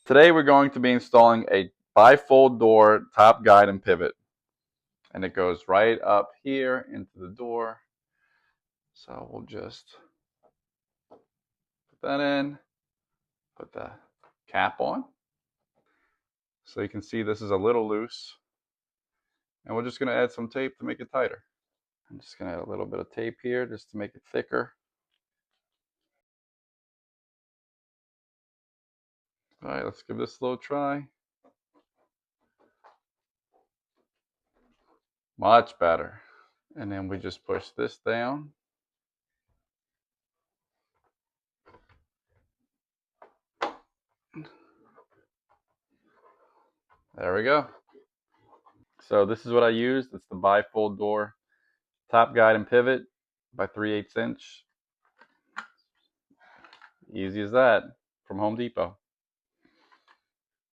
Today we're going to be installing a bifold door top guide and pivot. And it goes right up here into the door. So we'll just put that in, put the cap on. So you can see this is a little loose. And we're just going to add some tape to make it tighter. I'm just going to add a little bit of tape here just to make it thicker. All right, let's give this a little try. Much better. And then we just push this down. There we go. So this is what I used. It's the bifold door top guide and pivot by 3/8 inch. Easy as that from Home Depot.